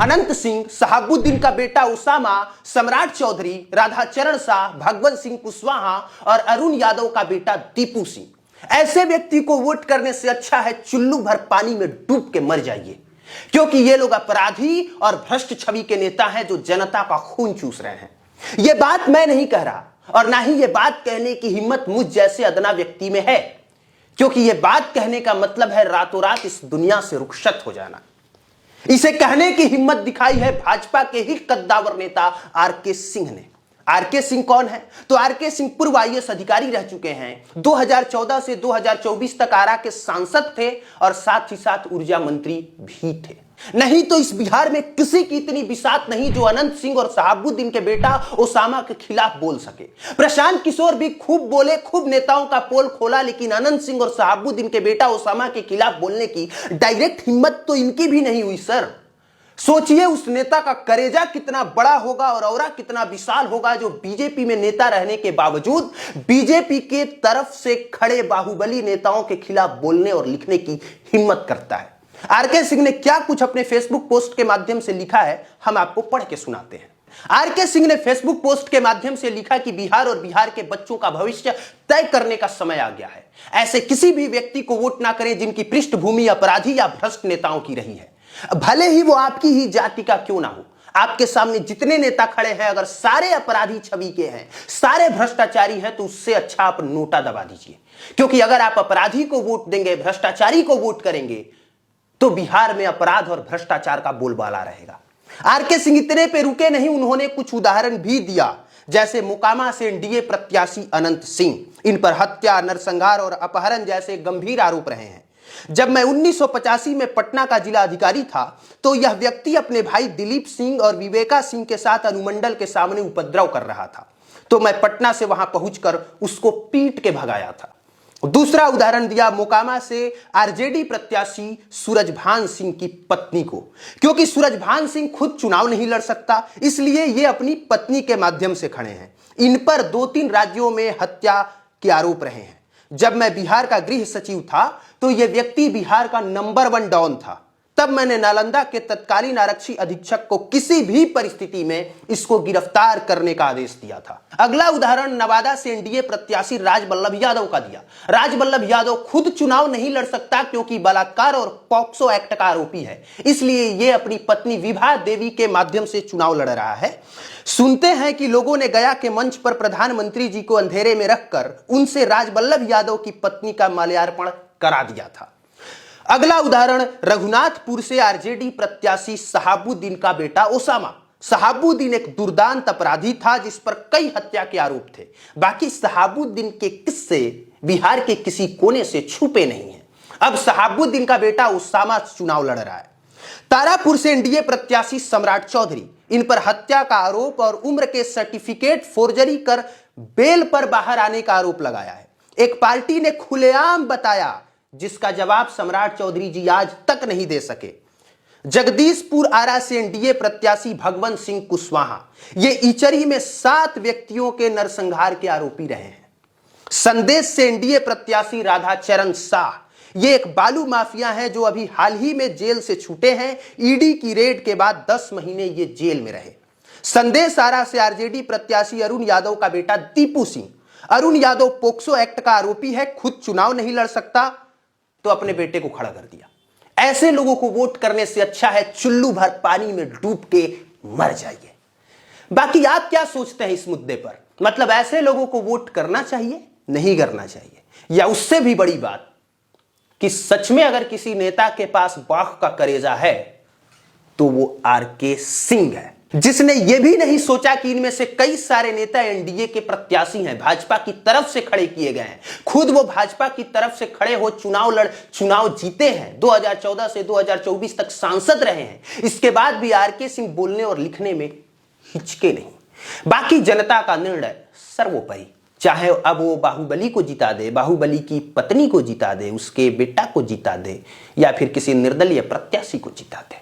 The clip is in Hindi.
अनंत सिंह, शहाबुद्दीन का बेटा उसामा, सम्राट चौधरी, राधाचरण शाह, भगवंत सिंह कुशवाहा और अरुण यादव का बेटा दीपू सिंह। ऐसे व्यक्ति को वोट करने से अच्छा है चुल्लू भर पानी में डूब के मर जाइए, क्योंकि ये लोग अपराधी और भ्रष्ट छवि के नेता हैं जो जनता का खून चूस रहे हैं। ये बात मैं नहीं कह रहा और ना ही ये बात कहने की हिम्मत मुझ जैसे अदना व्यक्ति में है, क्योंकि ये बात कहने का मतलब है रातों रात इस दुनिया से रुखसत हो जाना। इसे कहने की हिम्मत दिखाई है भाजपा के ही कद्दावर नेता आरके सिंह ने। आरके सिंह कौन है? तो आरके सिंह पूर्व आईएएस अधिकारी रह चुके हैं। 2014 से 2024 तक आरा के सांसद थे और साथ ही साथ ऊर्जा मंत्री भी थे। नहीं तो इस बिहार में किसी की इतनी बिसात नहीं जो अनंत सिंह और शहाबुद्दीन के बेटा ओसामा के खिलाफ बोल सके। प्रशांत किशोर भी खूब बोले, खूब नेताओं का पोल खोला, लेकिन अनंत सिंह और शहाबुद्दीन के बेटा ओसामा के खिलाफ बोलने की डायरेक्ट हिम्मत तो इनकी भी नहीं हुई। सर सोचिए उस नेता का करेजा कितना बड़ा होगा और औरा कितना विशाल होगा जो बीजेपी में नेता रहने के बावजूद बीजेपी के तरफ से खड़े बाहुबली नेताओं के खिलाफ बोलने और लिखने की हिम्मत करता है। आरके सिंह ने क्या कुछ अपने फेसबुक पोस्ट के माध्यम से लिखा है, हम आपको पढ़ के सुनाते हैं। आरके सिंह ने फेसबुक पोस्ट के माध्यम से लिखा कि बिहार और बिहार के बच्चों का भविष्य तय करने का समय आ गया है। ऐसे किसी भी व्यक्ति को वोट ना करें जिनकी पृष्ठभूमि अपराधी या भ्रष्ट नेताओं की रही है, भले ही वो आपकी ही जाति का क्यों ना हो। आपके सामने जितने नेता खड़े हैं, अगर सारे अपराधी छवि के हैं, सारे भ्रष्टाचारी हैं, तो उससे अच्छा आप नोटा दबा दीजिए, क्योंकि अगर आप अपराधी को वोट देंगे, भ्रष्टाचारी को वोट करेंगे, तो बिहार में अपराध और भ्रष्टाचार का बोलबाला रहेगा। आरके सिंह इतने पे रुके नहीं, उन्होंने कुछ उदाहरण भी दिया, जैसे मोकामा से एनडीए प्रत्याशी अनंत सिंह। इन पर हत्या, नरसंहार और अपहरण जैसे गंभीर आरोप रहे हैं। जब मैं 1985 में पटना का जिला अधिकारी था, तो यह व्यक्ति अपने भाई दिलीप सिंह और विवेका सिंह के साथ अनुमंडल के सामने उपद्रव कर रहा था, तो मैं पटना से वहां पहुंचकर उसको पीट के भगाया था। दूसरा उदाहरण दिया मोकामा से आरजेडी प्रत्याशी सूरजभान सिंह की पत्नी को, क्योंकि सूरजभान सिंह खुद चुनाव नहीं लड़ सकता, इसलिए ये अपनी पत्नी के माध्यम से खड़े हैं। इन पर 2-3 राज्यों में हत्या के आरोप रहे हैं। जब मैं बिहार का गृह सचिव था, तो यह व्यक्ति बिहार का नंबर 1 डॉन था। तब मैंने नालंदा के तत्कालीन आरक्षी अधीक्षक को किसी भी परिस्थिति में इसको गिरफ्तार करने का आदेश दिया था। अगला उदाहरण नवादा से एनडीए प्रत्याशी राजबल्लभ यादव का दिया। राजबल्लभ यादव खुद चुनाव नहीं लड़ सकता, क्योंकि बलात्कार और पॉक्सो एक्ट का आरोपी है, इसलिए यह अपनी पत्नी विभा देवी के माध्यम से चुनाव लड़ रहा है। सुनते हैं कि लोगों ने गया के मंच पर प्रधानमंत्री जी को अंधेरे में रखकर उनसे राजबल्लभ यादव की पत्नी का माल्यार्पण करा दिया था। अगला उदाहरण रघुनाथपुर से आरजेडी प्रत्याशी शहाबुद्दीन का बेटा ओसामा। शहाबुद्दीन एक दुर्दांत अपराधी था जिस पर कई हत्या के आरोप थे। बाकी शहाबुद्दीन के किस्से बिहार के किसी कोने से छुपे नहीं हैं। अब शहाबुद्दीन का बेटा ओसामा चुनाव लड़ रहा है। तारापुर से एनडीए प्रत्याशी सम्राट चौधरी, इन पर हत्या का आरोप और उम्र के सर्टिफिकेट फोर्जरी कर बेल पर बाहर आने का आरोप लगाया है। एक पार्टी ने खुलेआम बताया, जिसका जवाब सम्राट चौधरी जी आज तक नहीं दे सके। जगदीशपुर आरा से एनडीए प्रत्याशी भगवंत सिंह कुशवाहा, ये इचरी में 7 व्यक्तियों के नरसंहार के आरोपी रहे हैं। संदेश से एनडीए प्रत्याशी राधाचरण शाह, ये एक बालू माफिया है जो अभी हाल ही में जेल से छूटे हैं। ईडी की रेड के बाद 10 महीने ये जेल में रहे। संदेश आरा से आरजेडी प्रत्याशी अरुण यादव का बेटा दीपू सिंह। अरुण यादव पोक्सो एक्ट का आरोपी है, खुद चुनाव नहीं लड़ सकता, तो अपने बेटे को खड़ा कर दिया। ऐसे लोगों को वोट करने से अच्छा है चुल्लू भर पानी में डूब के मर जाइए। बाकी आप क्या सोचते हैं इस मुद्दे पर? मतलब ऐसे लोगों को वोट करना चाहिए, नहीं करना चाहिए? या उससे भी बड़ी बात कि सच में अगर किसी नेता के पास बाघ का करेजा है तो वो आरके सिंह है, जिसने यह भी नहीं सोचा कि इनमें से कई सारे नेता एनडीए के प्रत्याशी हैं, भाजपा की तरफ से खड़े किए गए हैं। खुद वो भाजपा की तरफ से खड़े हो चुनाव जीते हैं। 2014 से 2024 तक सांसद रहे हैं। इसके बाद भी आरके सिंह बोलने और लिखने में हिचके नहीं। बाकी जनता का निर्णय सर्वोपरि, चाहे अब वो बाहुबली को जिता दे, बाहुबली की पत्नी को जिता दे, उसके बेटा को जिता दे, या फिर किसी निर्दलीय प्रत्याशी को जिता दे।